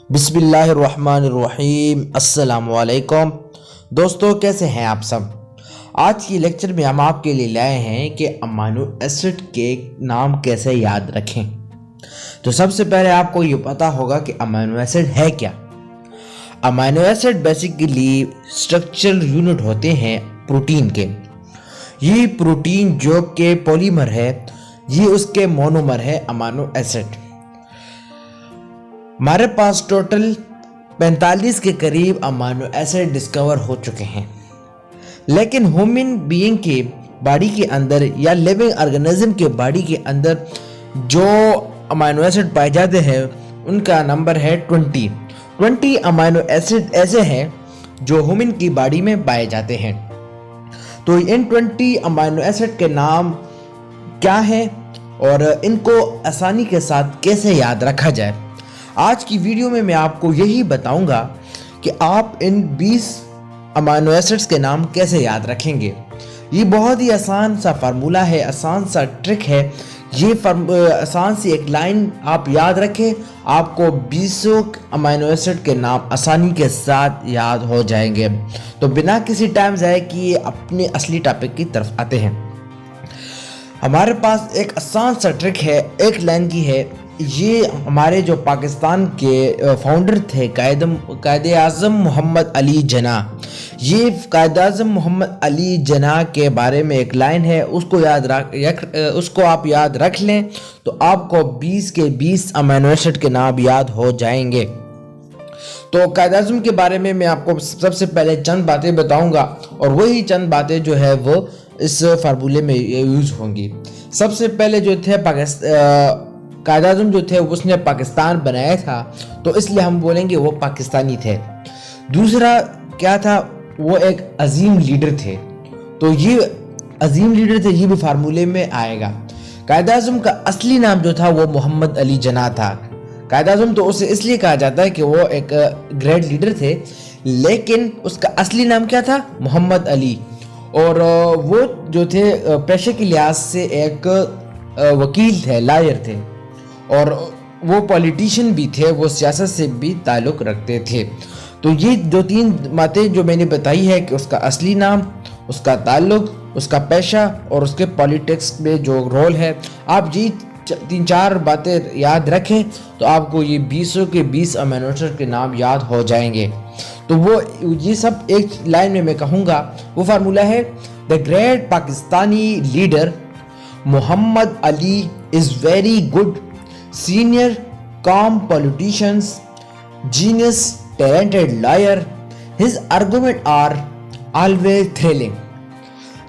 بسم اللہ الرحمن الرحیم۔ السلام علیکم دوستو، کیسے ہیں آپ سب؟ آج کی لیکچر میں ہم آپ کے لیے لائے ہیں کہ امینو ایسڈ کے نام کیسے یاد رکھیں۔ تو سب سے پہلے آپ کو یہ پتا ہوگا کہ امینو ایسڈ ہے کیا۔ Amino acid basically structural unit ہوتے ہیں پروٹین کے۔ یہ پروٹین جو کہ پولیمر ہے، یہ اس کے مونومر ہے امینو ایسڈ۔ ہمارے پاس ٹوٹل 45 کے قریب امینو ایسڈ ڈسکور ہو چکے ہیں، لیکن ہیومن بینگ کے باڈی کے اندر یا لیونگ آرگنزم کے باڈی کے اندر جو امینو ایسڈ پائے جاتے ہیں ان کا نمبر ہے 20 امینو ایسڈ ایسے ہیں جو ہیومن کی باڈی میں پائے جاتے ہیں۔ تو ان 20 امینو ایسڈ کے نام کیا ہیں اور ان کو آسانی کے ساتھ کیسے یاد رکھا جائے، آج کی ویڈیو میں آپ کو یہی بتاؤں گا کہ آپ ان 20 امینو ایسڈز کے نام کیسے یاد رکھیں گے۔ یہ بہت ہی آسان سا فارمولہ ہے، آسان سا ٹرک ہے۔ یہ آسان سی ایک لائن آپ یاد رکھیں، آپ کو 20 امینو ایسڈ کے نام آسانی کے ساتھ یاد ہو جائیں گے۔ تو بنا کسی ٹائم ضائع کیے اپنے اصلی ٹاپک کی طرف آتے ہیں۔ ہمارے پاس ایک آسان سا ٹرک ہے، ایک لائن کی ہے۔ یہ ہمارے جو پاکستان کے فاؤنڈر تھے قائد اعظم محمد علی جناح، یہ قائد اعظم محمد علی جناح کے بارے میں ایک لائن ہے، اس کو آپ یاد رکھ لیں تو آپ کو 20 کے 20 امینو ایسڈ کے نام یاد ہو جائیں گے۔ تو قائد اعظم کے بارے میں آپ کو سب سے پہلے چند باتیں بتاؤں گا، اور وہی چند باتیں جو ہے وہ اس فارمولے میں یوز ہوں گی۔ سب سے پہلے جو تھے قائد اعظم جو تھے اس نے پاکستان بنایا تھا، تو اس لیے ہم بولیں گے وہ پاکستانی تھے۔ دوسرا کیا تھا، وہ ایک عظیم لیڈر تھے، تو یہ عظیم لیڈر تھے، یہ بھی فارمولے میں آئے گا۔ قائد اعظم کا اصلی نام جو تھا وہ محمد علی جناح تھا۔ قائد اعظم تو اسے اس لیے کہا جاتا ہے کہ وہ ایک گریٹ لیڈر تھے، لیکن اس کا اصلی نام کیا تھا؟ محمد علی۔ اور وہ جو تھے پیشے کے لحاظ سے ایک وکیل تھے، لائر تھے، اور وہ پولیٹیشین بھی تھے، وہ سیاست سے بھی تعلق رکھتے تھے۔ تو یہ جو 3 باتیں جو میں نے بتائی ہے کہ اس کا اصلی نام، اس کا تعلق، اس کا پیشہ اور اس کے پولیٹکس میں جو رول ہے، آپ یہ 3-4 باتیں یاد رکھیں تو آپ کو یہ 20 کے 20 امینو ایسڈ کے نام یاد ہو جائیں گے۔ تو وہ یہ سب ایک لائن میں کہوں گا۔ وہ فارمولہ ہے: the great Pakistani leader Muhammad Ali is very good senior calm politicians, genius, talented liar, his argument are always thrilling۔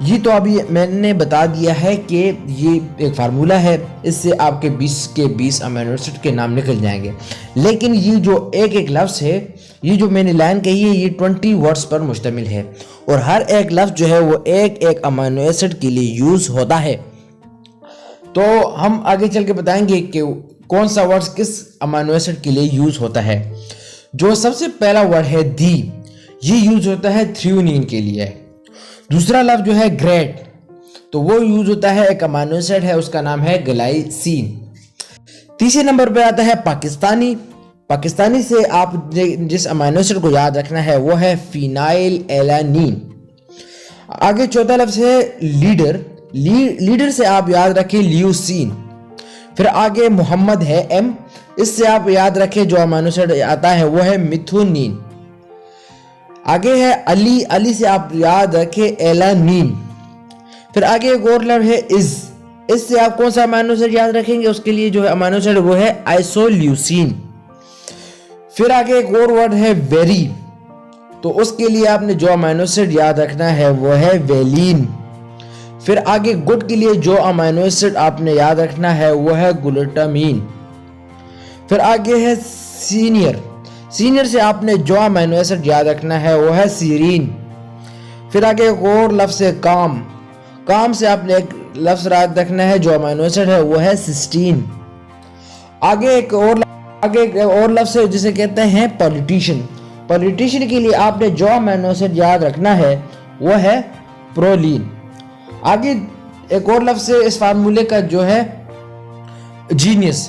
یہ تو ابھی میں نے بتا دیا ہے کہ یہ ایک فارمولہ ہے، اس سے آپ کے 20 کے 20 امینو ایسڈ کے نام نکل جائیں گے۔ لیکن یہ جو ایک لفظ ہے، یہ جو میں نے لائن کہی ہے، یہ 20 ورڈز پر مشتمل ہے، اور ہر ایک لفظ جو ہے وہ ایک امینو ایسڈ کے لیے یوز ہوتا ہے۔ تو ہم آگے چل کے بتائیں گے کہ کون سا ورڈ کس امینو ایسڈ کے لیے یوز ہوتا ہے۔ جو سب سے پہلا ورڈ ہے دی، یہ یوز ہوتا ہے تھریونین کے لیے۔ دوسرا لفظ جو ہے گریٹ، تو وہ یوز ہوتا ہے، ایک امینو ایسڈ ہے، اس کا نام ہے گلائسین۔ تیسرے نمبر پہ آتا ہے پاکستانی۔ پاکستانی سے آپ جس امینو ایسڈ کو یاد رکھنا ہے وہ ہے فینائل ایلانین۔ آگے چوتھا لفظ ہے لیڈر۔ لیڈر سے آپ یاد رکھیں لیوسین۔ پھر آگے محمد ہے ایم، اس سے آپ یاد رکھیں جو امینو ایسڈ آتا ہے وہ ہے میتھونین۔ آگے ہے علی، علی سے آپ یاد رکھیں ایلانین۔ پھر آگے ایک اور لفظ ہے از، اس سے آپ کون سا امینو ایسڈ یاد رکھیں گے؟ اس کے لیے جو ہے امینو ایسڈ وہ ہے آئسولیوسین۔ پھر آگے ایک اور ورڈ ہے ویری، تو اس کے لیے آپ نے جو امینو ایسڈ یاد رکھنا ہے وہ ہے ویلین۔ پھر آگے گڈ کے لیے جو امینو ایسڈ آپ نے یاد رکھنا ہے وہ ہے گلوٹامین۔ پھر آگے ہے سینئر، سینئر سے آپ نے جو امینو ایسڈ یاد رکھنا ہے وہ ہے سیرین۔ پھر آگے ایک اور لفظ ہے کام، کام سے آپ نے ایک لفظ یاد رکھنا ہے جو امینو ایسڈ ہے وہ ہے سسٹین۔ آگے ایک اور لفظ ہے جسے کہتے ہیں پولیٹیشین۔ پولیٹیشین کے لیے آپ نے جو امینو ایسڈ یاد رکھنا ہے وہ ہے پرولین۔ آگے ایک اور لفظ ہے اس فارمولے کا جو ہے جینیس،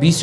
20